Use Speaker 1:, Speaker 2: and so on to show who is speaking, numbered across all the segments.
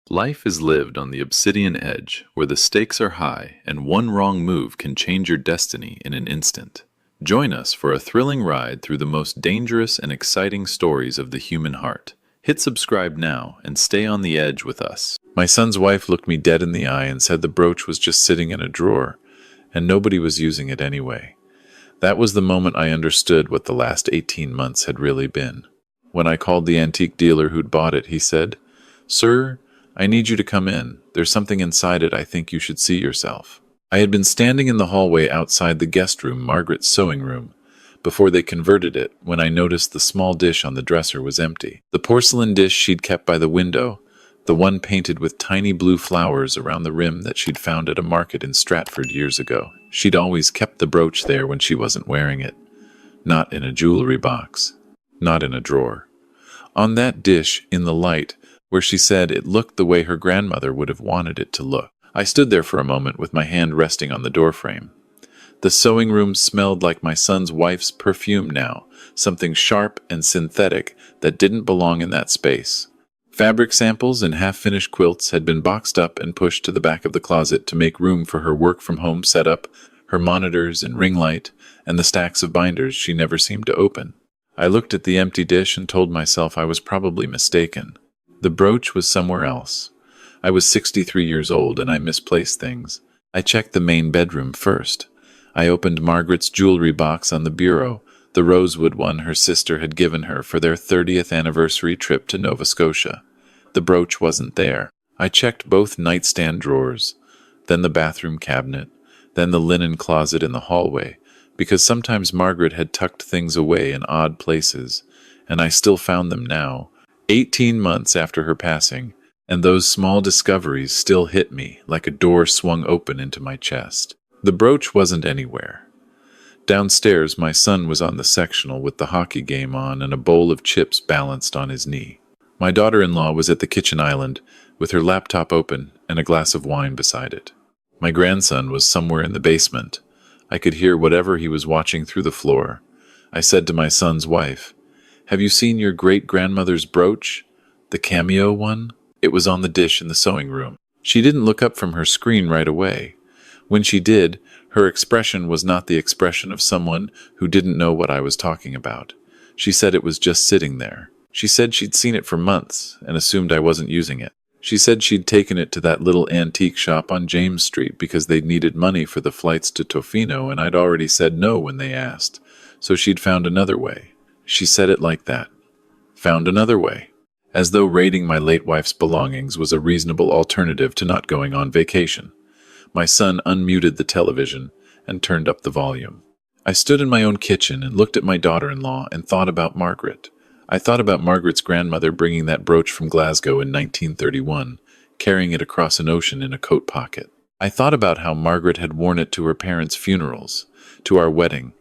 Speaker 1: Life is lived on the obsidian edge, where the stakes are high and one wrong move can change your destiny in an instant. Join us for a thrilling ride through the most dangerous and exciting stories of the human heart. Hit subscribe now and stay on the edge with us. My son's wife looked me dead in the eye and said the brooch was just sitting in a drawer, and nobody was using it anyway. That was the moment I understood what the last 18 months had really been. When I called the antique dealer who'd bought it, he said, "Sir, I need you to come in. There's something inside it I think you should see yourself." I had been standing in the hallway outside the guest room, Margaret's sewing room, before they converted it, when I noticed the small dish on the dresser was empty. The porcelain dish she'd kept by the window, the one painted with tiny blue flowers around the rim that she'd found at a market in Stratford years ago. She'd always kept the brooch there when she wasn't wearing it. Not in a jewelry box. Not in a drawer. On that dish, in the light, where she said it looked the way her grandmother would have wanted it to look. I stood there for a moment with my hand resting on the doorframe. The sewing room smelled like my son's wife's perfume now, something sharp and synthetic that didn't belong in that space. Fabric samples and half-finished quilts had been boxed up and pushed to the back of the closet to make room for her work-from-home setup, her monitors and ring light, and the stacks of binders she never seemed to open. I looked at the empty dish and told myself I was probably mistaken. The brooch was somewhere else. I was 63 years old and I misplaced things. I checked the main bedroom first. I opened Margaret's jewelry box on the bureau, the rosewood one her sister had given her for their 30th anniversary trip to Nova Scotia. The brooch wasn't there. I checked both nightstand drawers, then the bathroom cabinet, then the linen closet in the hallway, because sometimes Margaret had tucked things away in odd places, and I still found them now, 18 months after her passing, and those small discoveries still hit me like a door swung open into my chest. The brooch wasn't anywhere. Downstairs, my son was on the sectional with the hockey game on and a bowl of chips balanced on his knee. My daughter-in-law was at the kitchen island with her laptop open and a glass of wine beside it. My grandson was somewhere in the basement. I could hear whatever he was watching through the floor. I said to my son's wife, "Have you seen your great-grandmother's brooch? The cameo one?" It was on the dish in the sewing room. She didn't look up from her screen right away. When she did, her expression was not the expression of someone who didn't know what I was talking about. She said it was just sitting there. She said she'd seen it for months and assumed I wasn't using it. She said she'd taken it to that little antique shop on James Street because they'd needed money for the flights to Tofino and I'd already said no when they asked, so she'd found another way. She said it like that. Found another way. As though raiding my late wife's belongings was a reasonable alternative to not going on vacation. My son unmuted the television and turned up the volume. I stood in my own kitchen and looked at my daughter-in-law and thought about Margaret. I thought about Margaret's grandmother bringing that brooch from Glasgow in 1931, carrying it across an ocean in a coat pocket. I thought about how Margaret had worn it to her parents' funerals, to our wedding,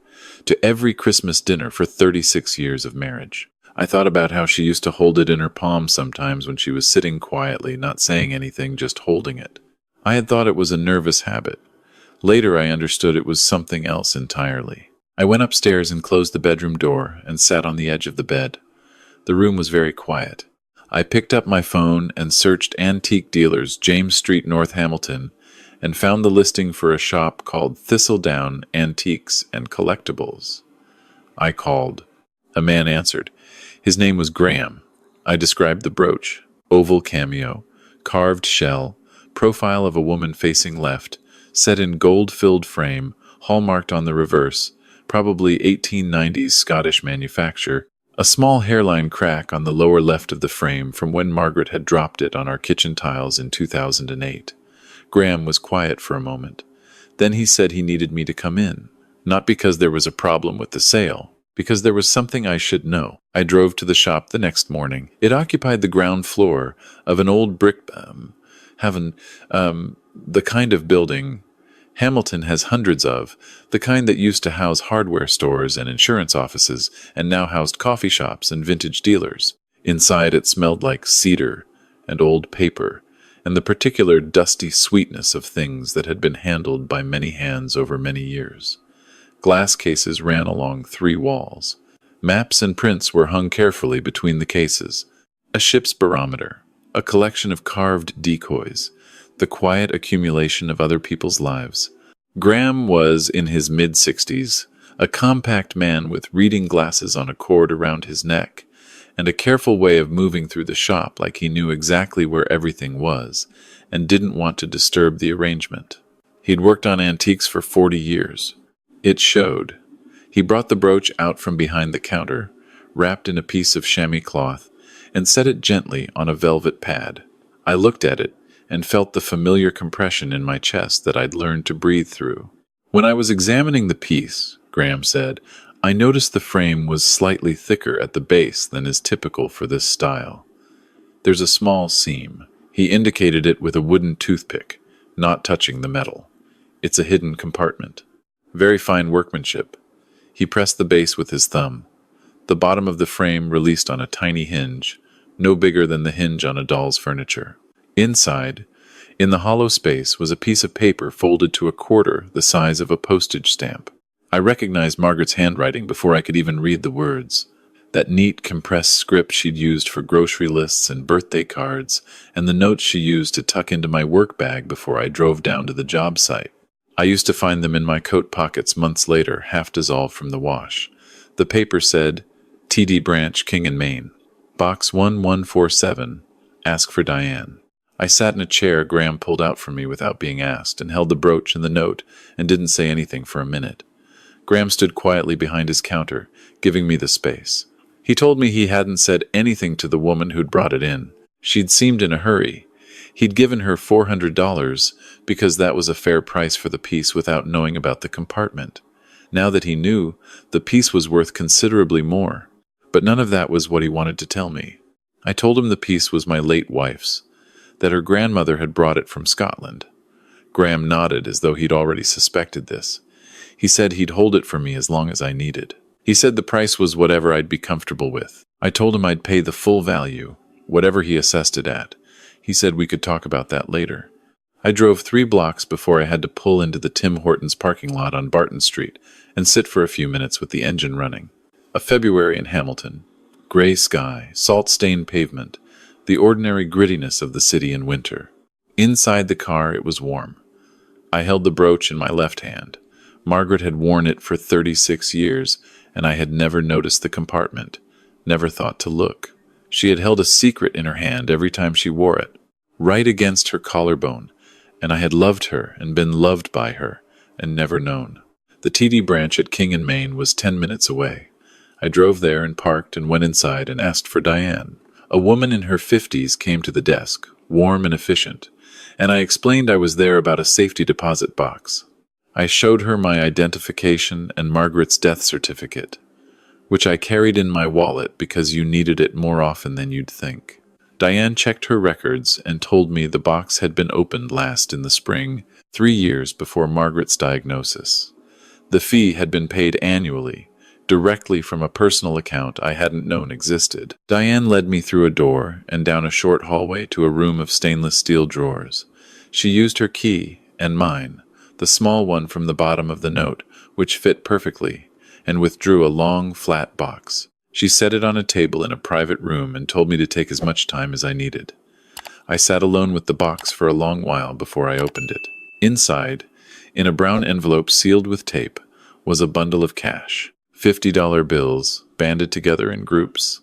Speaker 1: to every Christmas dinner for 36 years of marriage. I thought about how she used to hold it in her palm sometimes when she was sitting quietly, not saying anything, just holding it. I had thought it was a nervous habit. Later I understood it was something else entirely. I went upstairs and closed the bedroom door and sat on the edge of the bed. The room was very quiet. I picked up my phone and searched antique dealers, James Street, North Hamilton, and found the listing for a shop called Thistledown Antiques and Collectibles. I called. A man answered. His name was Graham. I described the brooch. Oval cameo, carved shell, profile of a woman facing left, set in gold-filled frame, hallmarked on the reverse, probably 1890s Scottish manufacture, a small hairline crack on the lower left of the frame from when Margaret had dropped it on our kitchen tiles in 2008. Graham was quiet for a moment. Then he said he needed me to come in, not because there was a problem with the sale, because there was something I should know. I drove to the shop the next morning. It occupied the ground floor of an old brick, the kind of building Hamilton has hundreds of, the kind that used to house hardware stores and insurance offices, and now housed coffee shops and vintage dealers. Inside it smelled like cedar and old paper, and the particular dusty sweetness of things that had been handled by many hands over many years. Glass cases ran along 3 walls. Maps and prints were hung carefully between the cases. A ship's barometer, a collection of carved decoys, the quiet accumulation of other people's lives. Graham was in his mid-60s, a compact man with reading glasses on a cord around his neck, and a careful way of moving through the shop like he knew exactly where everything was, and didn't want to disturb the arrangement. He'd worked on antiques for 40 years. It showed. He brought the brooch out from behind the counter, wrapped in a piece of chamois cloth, and set it gently on a velvet pad. I looked at it and felt the familiar compression in my chest that I'd learned to breathe through. When I was examining the piece, Graham said, I noticed the frame was slightly thicker at the base than is typical for this style. There's a small seam. He indicated it with a wooden toothpick, not touching the metal. It's a hidden compartment. Very fine workmanship. He pressed the base with his thumb. The bottom of the frame released on a tiny hinge, no bigger than the hinge on a doll's furniture. Inside, in the hollow space, was a piece of paper folded to a quarter the size of a postage stamp. I recognized Margaret's handwriting before I could even read the words. That neat, compressed script she'd used for grocery lists and birthday cards, and the notes she used to tuck into my work bag before I drove down to the job site. I used to find them in my coat pockets months later, half dissolved from the wash. The paper said, T.D. Branch, King and Maine. Box 1147. Ask for Diane. I sat in a chair Graham pulled out for me without being asked, and held the brooch and the note, and didn't say anything for a minute. Graham stood quietly behind his counter, giving me the space. He told me he hadn't said anything to the woman who'd brought it in. She'd seemed in a hurry. He'd given her $400 because that was a fair price for the piece without knowing about the compartment. Now that he knew, the piece was worth considerably more. But none of that was what he wanted to tell me. I told him the piece was my late wife's, that her grandmother had brought it from Scotland. Graham nodded as though he'd already suspected this. He said he'd hold it for me as long as I needed. He said the price was whatever I'd be comfortable with. I told him I'd pay the full value, whatever he assessed it at. He said we could talk about that later. I drove 3 blocks before I had to pull into the Tim Hortons parking lot on Barton Street and sit for a few minutes with the engine running. A February in Hamilton. Gray sky, salt-stained pavement, the ordinary grittiness of the city in winter. Inside the car it was warm. I held the brooch in my left hand. Margaret had worn it for 36 years, and I had never noticed the compartment, never thought to look. She had held a secret in her hand every time she wore it, right against her collarbone, and I had loved her and been loved by her, and never known. The T.D. Branch at King and Maine was 10 minutes away. I drove there and parked and went inside and asked for Diane. A woman in her 50s came to the desk, warm and efficient, and I explained I was there about a safety deposit box. I showed her my identification and Margaret's death certificate, which I carried in my wallet because you needed it more often than you'd think. Diane checked her records and told me the box had been opened last in the spring, 3 years before Margaret's diagnosis. The fee had been paid annually, directly from a personal account I hadn't known existed. Diane led me through a door and down a short hallway to a room of stainless steel drawers. She used her key, and mine, the small one from the bottom of the note, which fit perfectly, and withdrew a long, flat box. She set it on a table in a private room and told me to take as much time as I needed. I sat alone with the box for a long while before I opened it. Inside, in a brown envelope sealed with tape, was a bundle of cash, $50 bills, banded together in groups,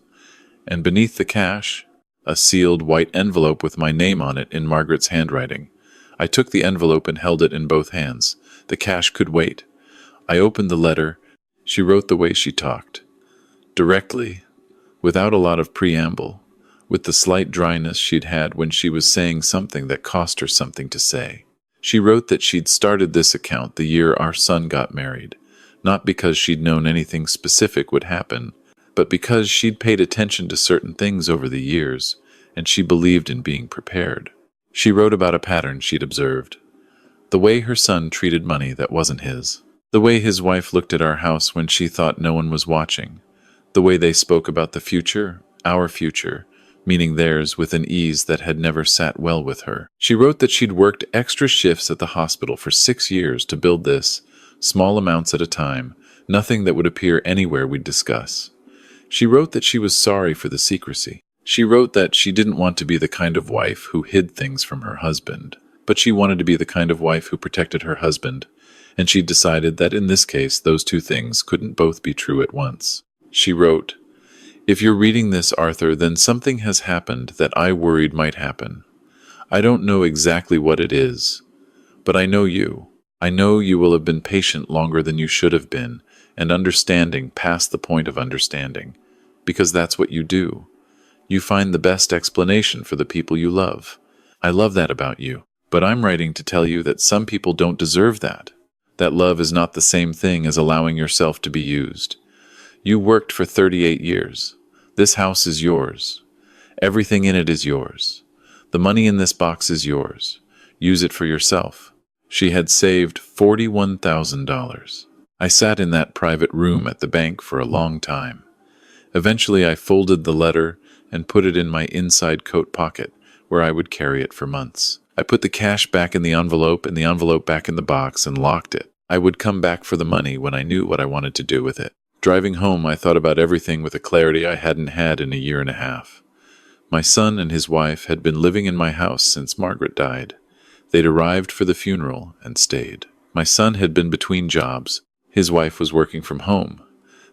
Speaker 1: and beneath the cash, a sealed white envelope with my name on it in Margaret's handwriting. I took the envelope and held it in both hands. The cash could wait. I opened the letter. She wrote the way she talked. Directly, without a lot of preamble, with the slight dryness she'd had when she was saying something that cost her something to say. She wrote that she'd started this account the year our son got married, not because she'd known anything specific would happen, but because she'd paid attention to certain things over the years, and she believed in being prepared. She wrote about a pattern she'd observed. The way her son treated money that wasn't his. The way his wife looked at our house when she thought no one was watching. The way they spoke about the future, our future, meaning theirs, with an ease that had never sat well with her. She wrote that she'd worked extra shifts at the hospital for 6 years to build this, small amounts at a time, nothing that would appear anywhere we'd discuss. She wrote that she was sorry for the secrecy. She wrote that she didn't want to be the kind of wife who hid things from her husband, but she wanted to be the kind of wife who protected her husband, and she decided that in this case those two things couldn't both be true at once. She wrote, "If you're reading this, Arthur, then something has happened that I worried might happen. I don't know exactly what it is, but I know you. I know you will have been patient longer than you should have been, and understanding past the point of understanding, because that's what you do. You find the best explanation for the people you love. I love that about you, but I'm writing to tell you that some people don't deserve that. That love is not the same thing as allowing yourself to be used. You worked for 38 years. This house is yours. Everything in it is yours. The money in this box is yours. Use it for yourself." She had saved $41,000. I sat in that private room at the bank for a long time. Eventually I folded the letter and put it in my inside coat pocket, where I would carry it for months. I put the cash back in the envelope and the envelope back in the box and locked it. I would come back for the money when I knew what I wanted to do with it. Driving home, I thought about everything with a clarity I hadn't had in a year and a half. My son and his wife had been living in my house since Margaret died. They'd arrived for the funeral and stayed. My son had been between jobs. His wife was working from home.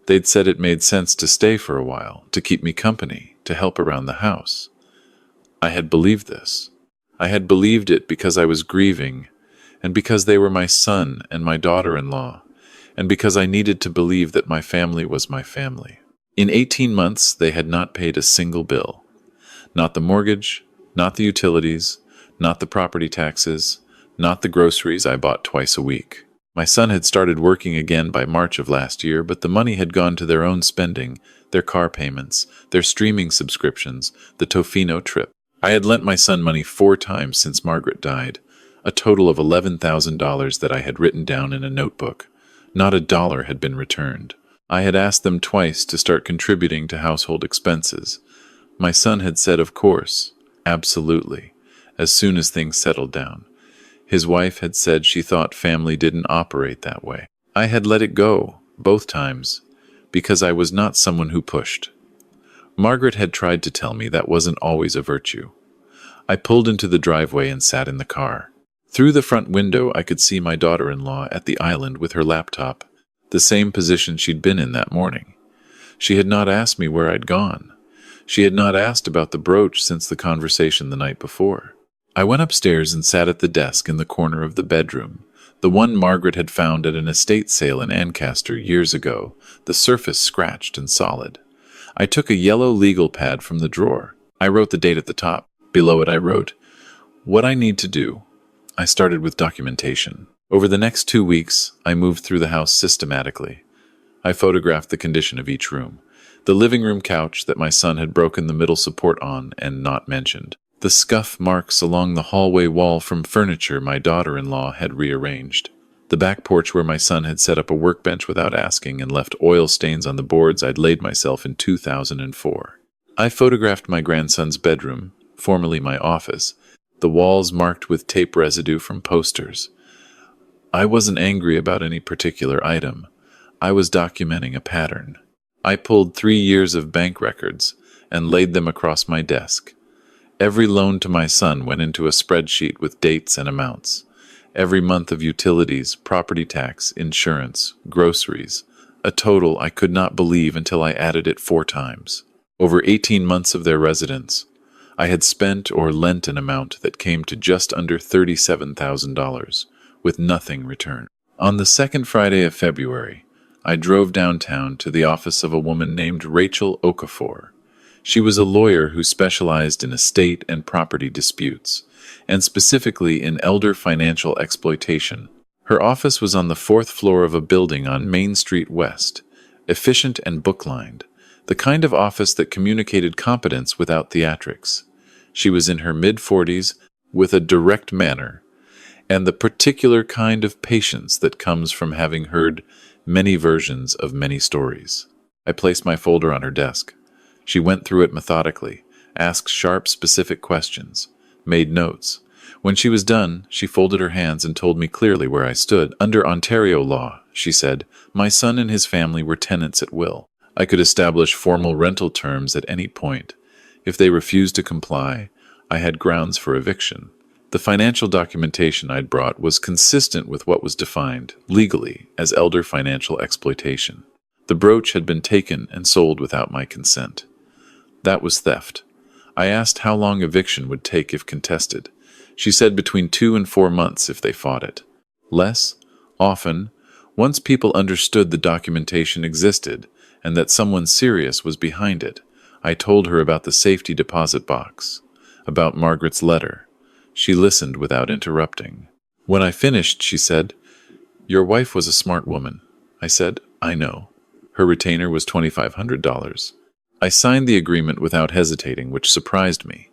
Speaker 1: They'd said it made sense to stay for a while, to keep me company, to help around the house. I had believed this. I had believed it because I was grieving, and because they were my son and my daughter-in-law, and because I needed to believe that my family was my family. In 18 months, they had not paid a single bill. Not the mortgage, not the utilities, not the property taxes, not the groceries I bought twice a week. My son had started working again by March of last year, but the money had gone to their own spending, their car payments, their streaming subscriptions, the Tofino trip. I had lent my son money 4 times since Margaret died, a total of $11,000 that I had written down in a notebook. Not a dollar had been returned. I had asked them twice to start contributing to household expenses. My son had said, of course, absolutely, as soon as things settled down. His wife had said she thought family didn't operate that way. I had let it go, both times, because I was not someone who pushed. Margaret had tried to tell me that wasn't always a virtue. I pulled into the driveway and sat in the car. Through the front window, I could see my daughter-in-law at the island with her laptop, the same position she'd been in that morning. She had not asked me where I'd gone. She had not asked about the brooch since the conversation the night before. I went upstairs and sat at the desk in the corner of the bedroom, the one Margaret had found at an estate sale in Ancaster years ago, the surface scratched and solid. I took a yellow legal pad from the drawer. I wrote the date at the top. Below it I wrote, "What I need to do." I started with documentation. Over the next 2 weeks, I moved through the house systematically. I photographed the condition of each room. The living room couch that my son had broken the middle support on and not mentioned. The scuff marks along the hallway wall from furniture my daughter-in-law had rearranged. The back porch where my son had set up a workbench without asking and left oil stains on the boards I'd laid myself in 2004. I photographed my grandson's bedroom, formerly my office, the walls marked with tape residue from posters. I wasn't angry about any particular item. I was documenting a pattern. I pulled 3 years of bank records and laid them across my desk. Every loan to my son went into a spreadsheet with dates and amounts. Every month of utilities, property tax, insurance, groceries, a total I could not believe until I added it 4 times. Over 18 months of their residence, I had spent or lent an amount that came to just under $37,000, with nothing returned. On the second Friday of February, I drove downtown to the office of a woman named Rachel Okafor. She was a lawyer who specialized in estate and property disputes, and specifically in elder financial exploitation. Her office was on the 4th floor of a building on Main Street West, efficient and book-lined, the kind of office that communicated competence without theatrics. She was in her mid-40s, with a direct manner, and the particular kind of patience that comes from having heard many versions of many stories. I placed my folder on her desk. She went through it methodically, asked sharp, specific questions, made notes. When she was done, she folded her hands and told me clearly where I stood. Under Ontario law, she said, my son and his family were tenants at will. I could establish formal rental terms at any point. If they refused to comply, I had grounds for eviction. The financial documentation I'd brought was consistent with what was defined, legally, as elder financial exploitation. The brooch had been taken and sold without my consent. That was theft. I asked how long eviction would take if contested. She said between 2 and 4 months if they fought it. Less? Often, once people understood the documentation existed and that someone serious was behind it. I told her about the safety deposit box, about Margaret's letter. She listened without interrupting. When I finished, she said, "Your wife was a smart woman." I said, "I know." Her retainer was $2,500. I signed the agreement without hesitating, which surprised me.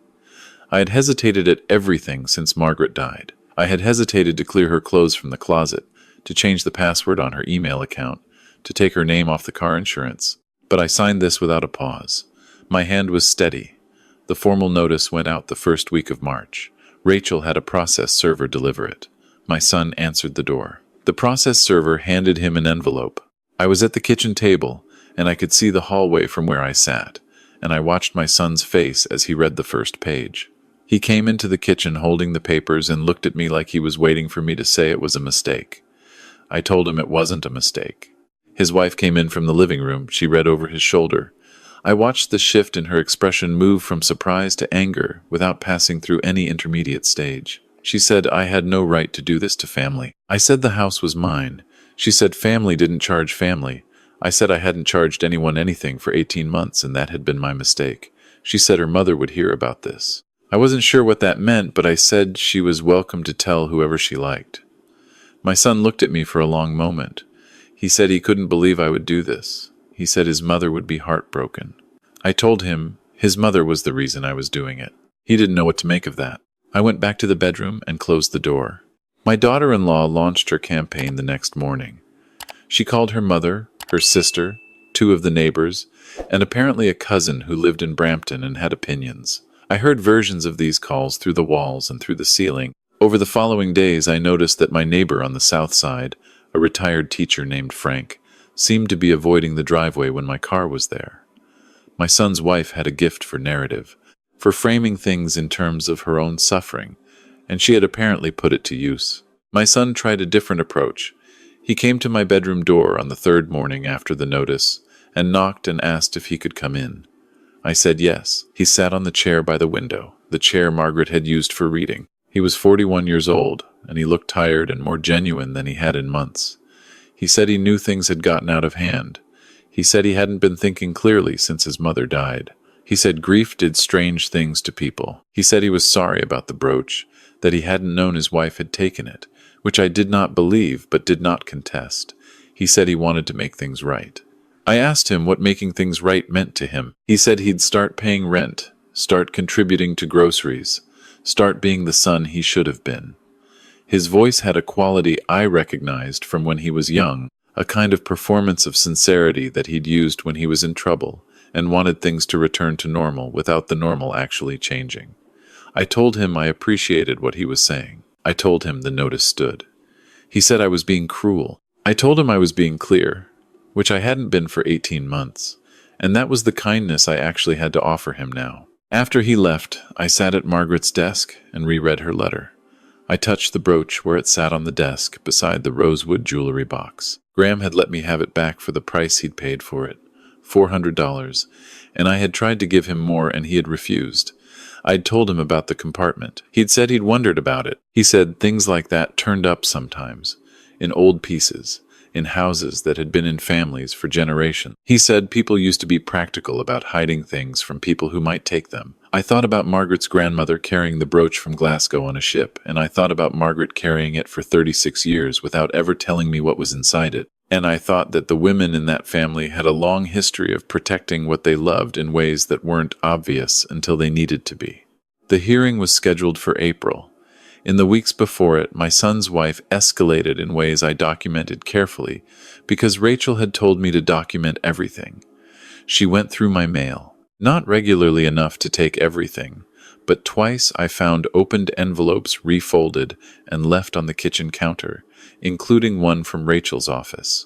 Speaker 1: I had hesitated at everything since Margaret died. I had hesitated to clear her clothes from the closet, to change the password on her email account, to take her name off the car insurance. But I signed this without a pause. My hand was steady. The formal notice went out the first week of March. Rachel had a process server deliver it. My son answered the door. The process server handed him an envelope. I was at the kitchen table, and I could see the hallway from where I sat, and I watched my son's face as he read the first page. He came into the kitchen holding the papers and looked at me like he was waiting for me to say it was a mistake. I told him it wasn't a mistake. His wife came in from the living room. She read over his shoulder. I watched the shift in her expression move from surprise to anger without passing through any intermediate stage. She said I had no right to do this to family. I said the house was mine. She said family didn't charge family. I said I hadn't charged anyone anything for 18 months and that had been my mistake. She said her mother would hear about this. I wasn't sure what that meant, but I said she was welcome to tell whoever she liked. My son looked at me for a long moment. He said he couldn't believe I would do this. He said his mother would be heartbroken. I told him his mother was the reason I was doing it. He didn't know what to make of that. I went back to the bedroom and closed the door. My daughter-in-law launched her campaign the next morning. She called her mother, her sister, 2 of the neighbors, and apparently a cousin who lived in Brampton and had opinions. I heard versions of these calls through the walls and through the ceiling. Over the following days, I noticed that my neighbor on the south side, a retired teacher named Frank, seemed to be avoiding the driveway when my car was there. My son's wife had a gift for narrative, for framing things in terms of her own suffering, and she had apparently put it to use. My son tried a different approach. He came to my bedroom door on the 3rd morning after the notice and knocked and asked if he could come in. I said yes. He sat on the chair by the window, the chair Margaret had used for reading. He was 41 years old, and he looked tired and more genuine than he had in months. He said he knew things had gotten out of hand. He said he hadn't been thinking clearly since his mother died. He said grief did strange things to people. He said he was sorry about the brooch, that he hadn't known his wife had taken it, which I did not believe but did not contest. He said he wanted to make things right. I asked him what making things right meant to him. He said he'd start paying rent, start contributing to groceries, start being the son he should have been. His voice had a quality I recognized from when he was young, a kind of performance of sincerity that he'd used when he was in trouble and wanted things to return to normal without the normal actually changing. I told him I appreciated what he was saying. I told him the notice stood. He said I was being cruel. I told him I was being clear, which I hadn't been for 18 months, and that was the kindness I actually had to offer him now. After he left, I sat at Margaret's desk and reread her letter. I touched the brooch where it sat on the desk beside the rosewood jewelry box. Graham had let me have it back for the price he'd paid for it, $400, and I had tried to give him more and he had refused. I'd told him about the compartment. He'd said he'd wondered about it. He said things like that turned up sometimes, in old pieces, in houses that had been in families for generations. He said people used to be practical about hiding things from people who might take them. I thought about Margaret's grandmother carrying the brooch from Glasgow on a ship, and I thought about Margaret carrying it for 36 years without ever telling me what was inside it. And I thought that the women in that family had a long history of protecting what they loved in ways that weren't obvious until they needed to be. The hearing was scheduled for April. In the weeks before it, my son's wife escalated in ways I documented carefully because Rachel had told me to document everything. She went through my mail. Not regularly enough to take everything, but twice I found opened envelopes refolded and left on the kitchen counter, including one from Rachel's office.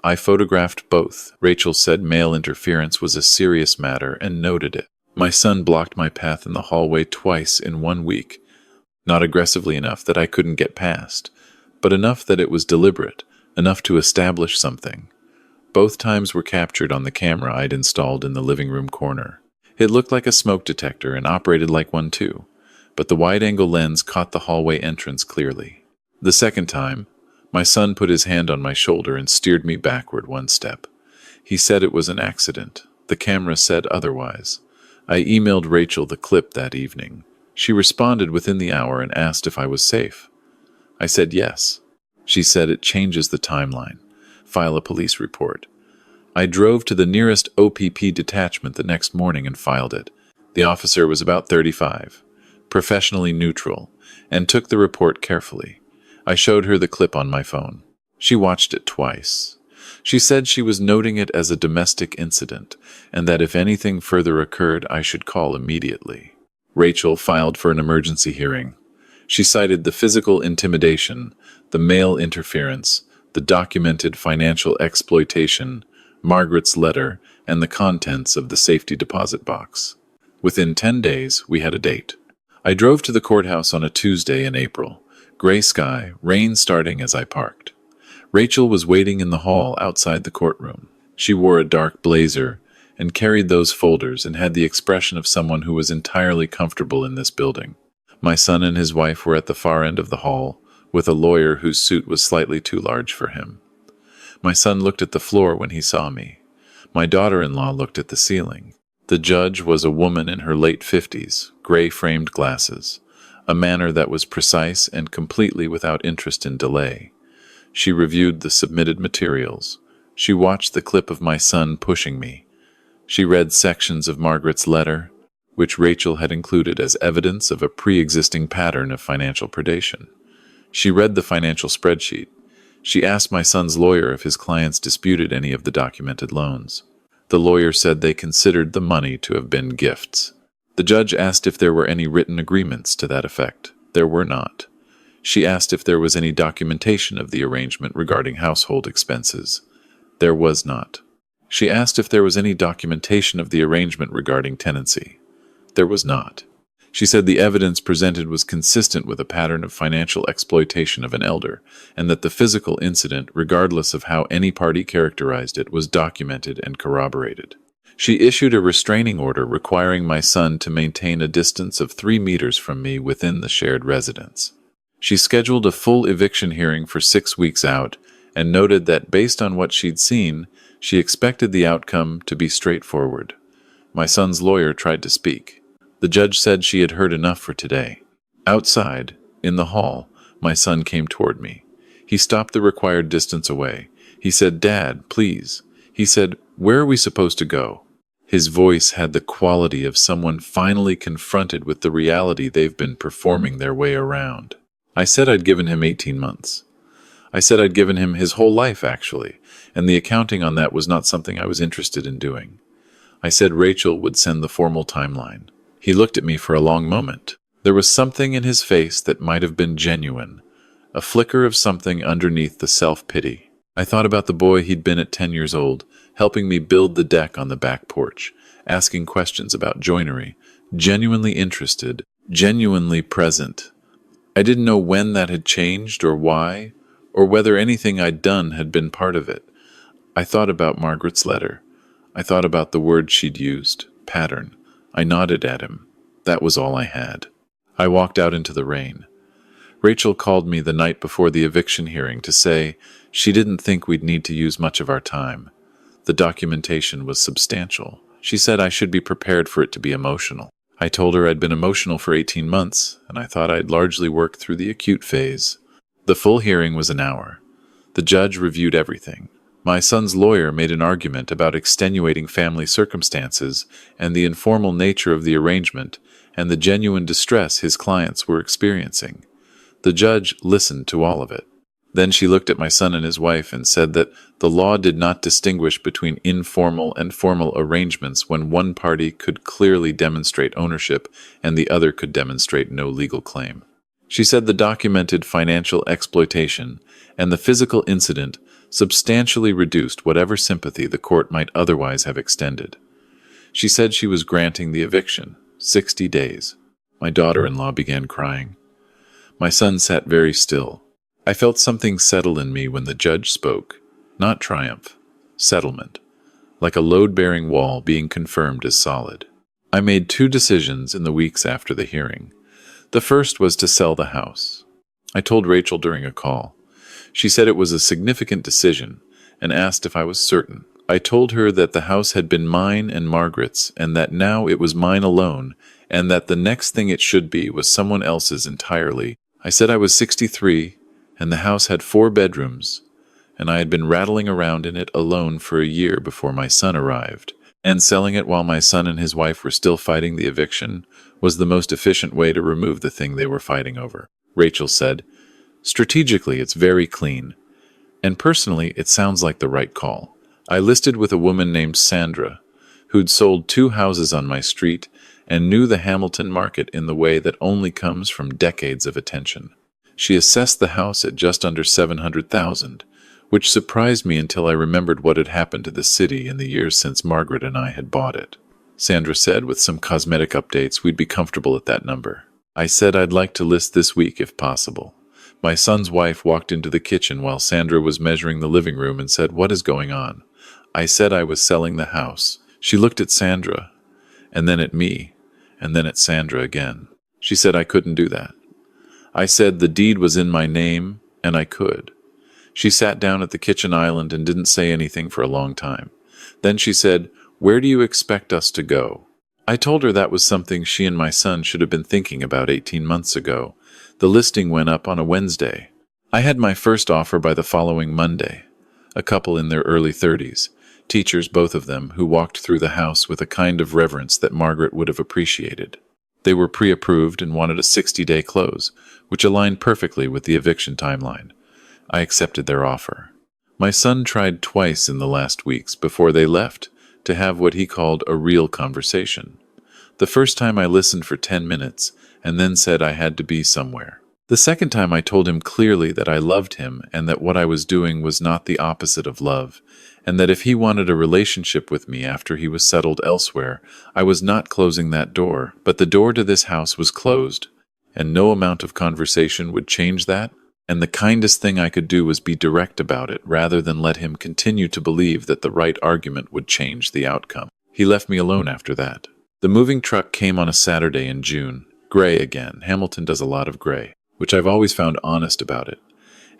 Speaker 1: I photographed both. Rachel said mail interference was a serious matter and noted it. My son blocked my path in the hallway twice in 1 week, not aggressively enough that I couldn't get past, but enough that it was deliberate, enough to establish something. Both times were captured on the camera I'd installed in the living room corner. It looked like a smoke detector and operated like one too, but the wide-angle lens caught the hallway entrance clearly. The second time, my son put his hand on my shoulder and steered me backward 1 step. He said it was an accident. The camera said otherwise. I emailed Rachel the clip that evening. She responded within the hour and asked if I was safe. I said yes. She said it changes the timeline. File a police report. I drove to the nearest OPP detachment the next morning and filed it. The officer was about 35, professionally neutral, and took the report carefully. I showed her the clip on my phone. She watched it twice. She said she was noting it as a domestic incident, and that if anything further occurred, I should call immediately. Rachel filed for an emergency hearing. She cited the physical intimidation, the male interference, the documented financial exploitation, Margaret's letter, and the contents of the safety deposit box. Within 10 days, we had a date. I drove to the courthouse on a Tuesday in April. Gray sky, rain starting as I parked. Rachel was waiting in the hall outside the courtroom. She wore a dark blazer and carried those folders and had the expression of someone who was entirely comfortable in this building. My son and his wife were at the far end of the hall, with a lawyer whose suit was slightly too large for him. My son looked at the floor when he saw me. My daughter-in-law looked at the ceiling. The judge was a woman in her late 50s, gray-framed glasses, a manner that was precise and completely without interest in delay. She reviewed the submitted materials. She watched the clip of my son pushing me. She read sections of Margaret's letter, which Rachel had included as evidence of a pre-existing pattern of financial predation. She read the financial spreadsheet. She asked my son's lawyer if his clients disputed any of the documented loans. The lawyer said they considered the money to have been gifts. The judge asked if there were any written agreements to that effect. There were not. She asked if there was any documentation of the arrangement regarding household expenses. There was not. She asked if there was any documentation of the arrangement regarding tenancy. There was not. She said the evidence presented was consistent with a pattern of financial exploitation of an elder, and that the physical incident, regardless of how any party characterized it, was documented and corroborated. She issued a restraining order requiring my son to maintain a distance of 3 meters from me within the shared residence. She scheduled a full eviction hearing for 6 weeks out, and noted that based on what she'd seen, she expected the outcome to be straightforward. My son's lawyer tried to speak. The judge said she had heard enough for today. Outside, in the hall, my son came toward me. He stopped the required distance away. He said, "Dad, please." He said, "Where are we supposed to go?" His voice had the quality of someone finally confronted with the reality they've been performing their way around. I said I'd given him 18 months. I said I'd given him his whole life, actually, and the accounting on that was not something I was interested in doing. I said Rachel would send the formal timeline. He looked at me for a long moment. There was something in his face that might have been genuine, a flicker of something underneath the self-pity. I thought about the boy he'd been at 10 years old, helping me build the deck on the back porch, asking questions about joinery, genuinely interested, genuinely present. I didn't know when that had changed or why, or whether anything I'd done had been part of it. I thought about Margaret's letter. I thought about the word she'd used, pattern. I nodded at him. That was all I had. I walked out into the rain. Rachel called me the night before the eviction hearing to say she didn't think we'd need to use much of our time. The documentation was substantial. She said I should be prepared for it to be emotional. I told her I'd been emotional for 18 months, and I thought I'd largely worked through the acute phase. The full hearing was an hour. The judge reviewed everything. My son's lawyer made an argument about extenuating family circumstances and the informal nature of the arrangement and the genuine distress his clients were experiencing. The judge listened to all of it. Then she looked at my son and his wife and said that the law did not distinguish between informal and formal arrangements when one party could clearly demonstrate ownership and the other could demonstrate no legal claim. She said the documented financial exploitation and the physical incident substantially reduced whatever sympathy the court might otherwise have extended. She said she was granting the eviction, 60 days. My daughter-in-law began crying. My son sat very still. I felt something settle in me when the judge spoke. Not triumph, settlement, like a load-bearing wall being confirmed as solid. I made 2 decisions in the weeks after the hearing. The first was to sell the house. I told Rachel during a call. She said it was a significant decision and asked if I was certain. I told her that the house had been mine and Margaret's, and that now it was mine alone, and that the next thing it should be was someone else's entirely. I said I was 63, and the house had 4 bedrooms, and I had been rattling around in it alone for a year before my son arrived, and selling it while my son and his wife were still fighting the eviction was the most efficient way to remove the thing they were fighting over. Rachel said, "Strategically, it's very clean, and personally, it sounds like the right call." I listed with a woman named Sandra, who'd sold 2 houses on my street and knew the Hamilton market in the way that only comes from decades of attention. She assessed the house at just under $700,000, which surprised me until I remembered what had happened to the city in the years since Margaret and I had bought it. Sandra said with some cosmetic updates we'd be comfortable at that number. I said I'd like to list this week if possible. My son's wife walked into the kitchen while Sandra was measuring the living room and said, "What is going on?" I said I was selling the house. She looked at Sandra, and then at me, and then at Sandra again. She said I couldn't do that. I said the deed was in my name, and I could. She sat down at the kitchen island and didn't say anything for a long time. Then she said, "Where do you expect us to go?" I told her that was something she and my son should have been thinking about 18 months ago. The listing went up on a Wednesday. I had my first offer by the following Monday. A couple in their early 30s, teachers both of them, who walked through the house with a kind of reverence that Margaret would have appreciated. They were pre-approved and wanted a 60-day close, which aligned perfectly with the eviction timeline. I accepted their offer. My son tried twice in the last weeks before they left to have what he called a real conversation. The first time I listened for 10 minutes and then said I had to be somewhere. The second time I told him clearly that I loved him and that what I was doing was not the opposite of love, and that if he wanted a relationship with me after he was settled elsewhere, I was not closing that door, but the door to this house was closed, and no amount of conversation would change that, and the kindest thing I could do was be direct about it rather than let him continue to believe that the right argument would change the outcome. He left me alone after that. The moving truck came on a Saturday in June. Gray again. Hamilton does a lot of gray, which I've always found honest about it.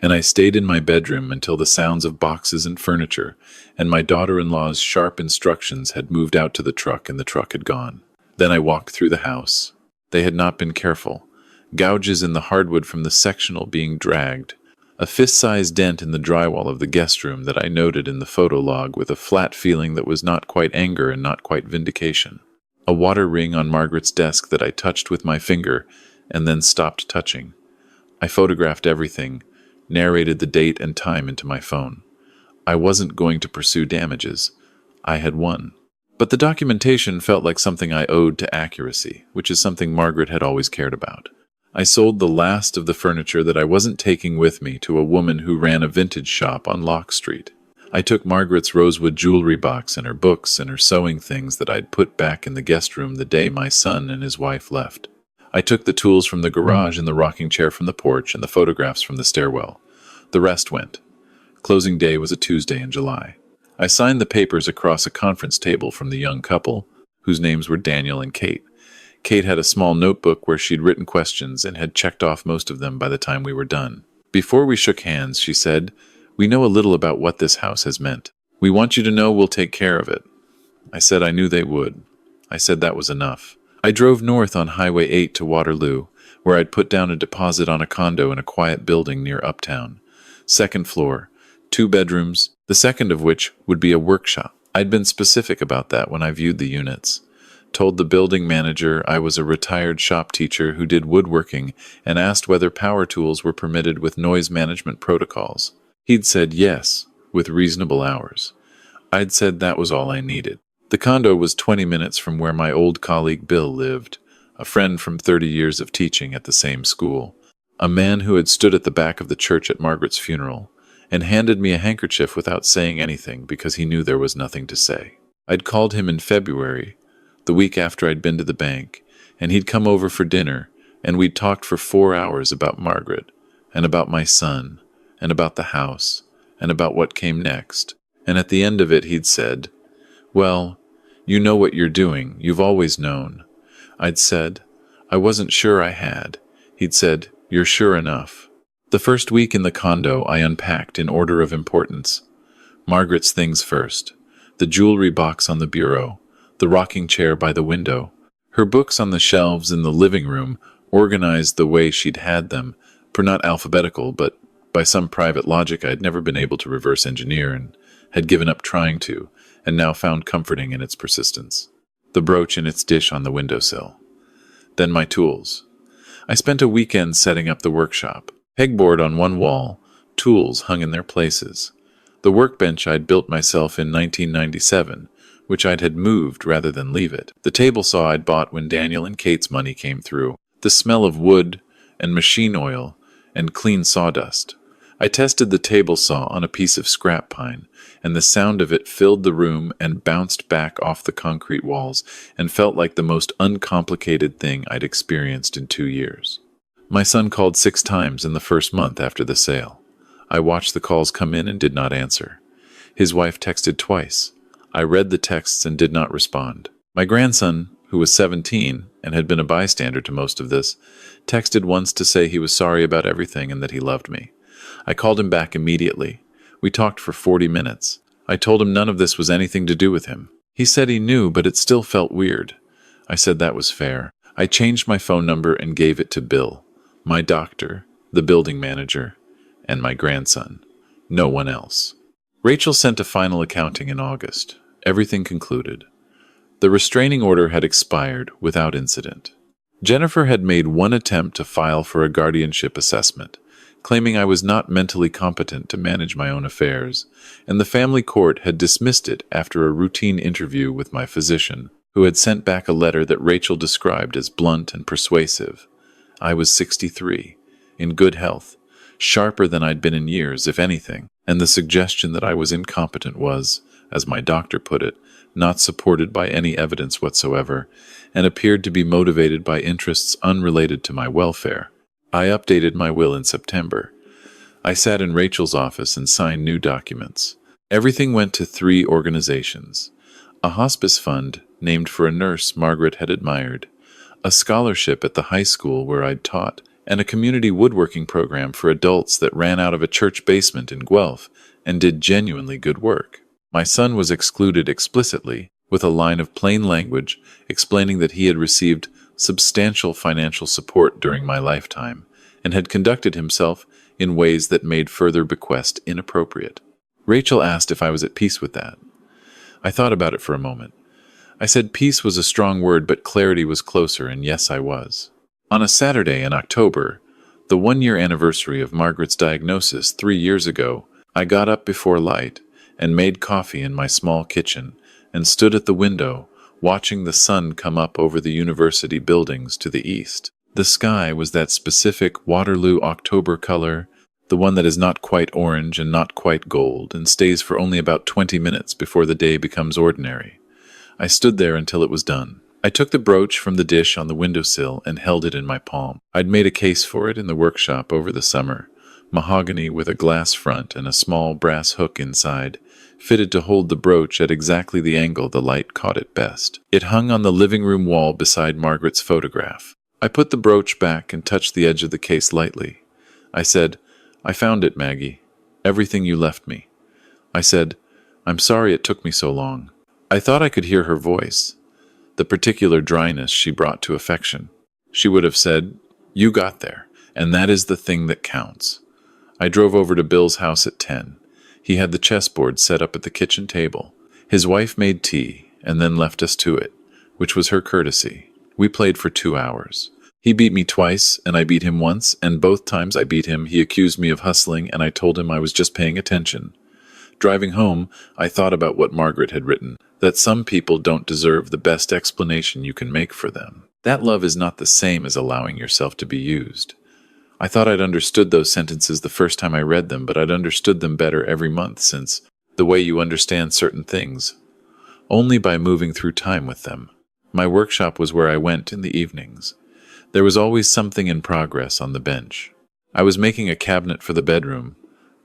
Speaker 1: And I stayed in my bedroom until the sounds of boxes and furniture and my daughter-in-law's sharp instructions had moved out to the truck and the truck had gone. Then I walked through the house. They had not been careful. Gouges in the hardwood from the sectional being dragged. A fist-sized dent in the drywall of the guest room that I noted in the photo log with a flat feeling that was not quite anger and not quite vindication. A water ring on Margaret's desk that I touched with my finger and then stopped touching. I photographed everything, narrated the date and time into my phone. I wasn't going to pursue damages. I had won. But the documentation felt like something I owed to accuracy, which is something Margaret had always cared about. I sold the last of the furniture that I wasn't taking with me to a woman who ran a vintage shop on Lock Street. I took Margaret's rosewood jewelry box and her books and her sewing things that I'd put back in the guest room the day my son and his wife left. I took the tools from the garage and the rocking chair from the porch and the photographs from the stairwell. The rest went. Closing day was a Tuesday in July. I signed the papers across a conference table from the young couple, whose names were Daniel and Kate. Kate had a small notebook where she'd written questions and had checked off most of them by the time we were done. Before we shook hands, she said, "We know a little about what this house has meant. We want you to know we'll take care of it." I said I knew they would. I said that was enough. I drove north on Highway 8 to Waterloo, where I'd put down a deposit on a condo in a quiet building near Uptown. Second floor, 2 bedrooms, the second of which would be a workshop. I'd been specific about that when I viewed the units. Told the building manager I was a retired shop teacher who did woodworking and asked whether power tools were permitted with noise management protocols. He'd said yes, with reasonable hours. I'd said that was all I needed. The condo was 20 minutes from where my old colleague Bill lived, a friend from 30 years of teaching at the same school, a man who had stood at the back of the church at Margaret's funeral and handed me a handkerchief without saying anything because he knew there was nothing to say. I'd called him in February, the week after I'd been to the bank, and he'd come over for dinner, and we'd talked for 4 hours about Margaret, and about my son, and about the house, and about what came next. And at the end of it, he'd said, "Well, you know what you're doing. You've always known." I'd said, "I wasn't sure I had." He'd said, "You're sure enough." The first week in the condo, I unpacked in order of importance. Margaret's things first. The jewelry box on the bureau, the rocking chair by the window, her books on the shelves in the living room, organized the way she'd had them, for not alphabetical, but by some private logic I'd never been able to reverse engineer and had given up trying to, and now found comforting in its persistence. The brooch in its dish on the windowsill. Then my tools. I spent a weekend setting up the workshop. Pegboard on one wall, tools hung in their places. The workbench I'd built myself in 1997, which I'd had moved rather than leave it. The table saw I'd bought when Daniel and Kate's money came through. The smell of wood and machine oil and clean sawdust. I tested the table saw on a piece of scrap pine, and the sound of it filled the room and bounced back off the concrete walls and felt like the most uncomplicated thing I'd experienced in 2 years. My son called 6 times in the first month after the sale. I watched the calls come in and did not answer. His wife texted twice. I read the texts and did not respond. My grandson, who was 17 and had been a bystander to most of this, texted once to say he was sorry about everything and that he loved me. I called him back immediately. We talked for 40 minutes. I told him none of this was anything to do with him. He said he knew, but it still felt weird. I said that was fair. I changed my phone number and gave it to Bill, my doctor, the building manager, and my grandson. No one else. Rachel sent a final accounting in August. Everything concluded. The restraining order had expired without incident. Jennifer had made one attempt to file for a guardianship assessment, claiming I was not mentally competent to manage my own affairs, and the family court had dismissed it after a routine interview with my physician, who had sent back a letter that Rachel described as blunt and persuasive. I was 63, in good health, sharper than I'd been in years, if anything, and the suggestion that I was incompetent was, as my doctor put it, not supported by any evidence whatsoever, and appeared to be motivated by interests unrelated to my welfare. I updated my will in September. I sat in Rachel's office and signed new documents. Everything went to 3 organizations: a hospice fund named for a nurse Margaret had admired, a scholarship at the high school where I'd taught, and a community woodworking program for adults that ran out of a church basement in Guelph and did genuinely good work. My son was excluded explicitly, with a line of plain language explaining that he had received substantial financial support during my lifetime and had conducted himself in ways that made further bequest inappropriate. Rachel asked if I was at peace with that. I thought about it for a moment. I said peace was a strong word, but clarity was closer, and yes, I was. On a Saturday in October, the 1-year anniversary of Margaret's diagnosis 3 years ago, I got up before light and made coffee in my small kitchen and stood at the window, watching the sun come up over the university buildings to the east. The sky was that specific Waterloo October color, the one that is not quite orange and not quite gold, and stays for only about 20 minutes before the day becomes ordinary. I stood there until it was done. I took the brooch from the dish on the windowsill and held it in my palm. I'd made a case for it in the workshop over the summer, mahogany with a glass front and a small brass hook inside, fitted to hold the brooch at exactly the angle the light caught it best. It hung on the living room wall beside Margaret's photograph. I put the brooch back and touched the edge of the case lightly. I said, "I found it, Maggie. Everything you left me." I said, "I'm sorry it took me so long." I thought I could hear her voice, the particular dryness she brought to affection. She would have said, "You got there, and that is the thing that counts." I drove over to Bill's house at 10. He had the chessboard set up at the kitchen table. His wife made tea and then left us to it, which was her courtesy. We played for 2 hours. He beat me twice, and I beat him once, and both times I beat him, he accused me of hustling, and I told him I was just paying attention. Driving home, I thought about what Margaret had written, that some people don't deserve the best explanation you can make for them. That love is not the same as allowing yourself to be used. I thought I'd understood those sentences the first time I read them, but I'd understood them better every month since, the way you understand certain things, only by moving through time with them. My workshop was where I went in the evenings. There was always something in progress on the bench. I was making a cabinet for the bedroom,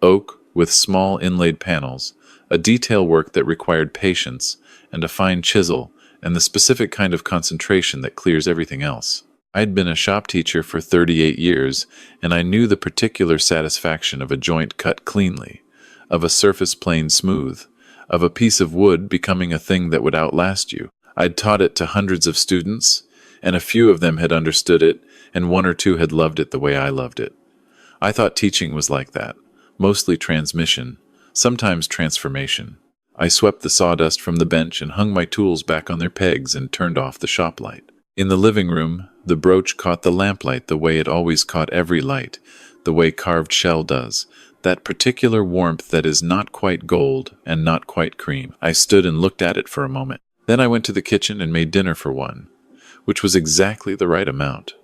Speaker 1: oak with small inlaid panels, a detail work that required patience and a fine chisel and the specific kind of concentration that clears everything else. I'd been a shop teacher for 38 years, and I knew the particular satisfaction of a joint cut cleanly, of a surface planed smooth, of a piece of wood becoming a thing that would outlast you. I'd taught it to hundreds of students, and a few of them had understood it, and one or two had loved it the way I loved it. I thought teaching was like that, mostly transmission, sometimes transformation. I swept the sawdust from the bench and hung my tools back on their pegs and turned off the shop light. In the living room, the brooch caught the lamplight the way it always caught every light, the way carved shell does, that particular warmth that is not quite gold and not quite cream. I stood and looked at it for a moment. Then I went to the kitchen and made dinner for one, which was exactly the right amount.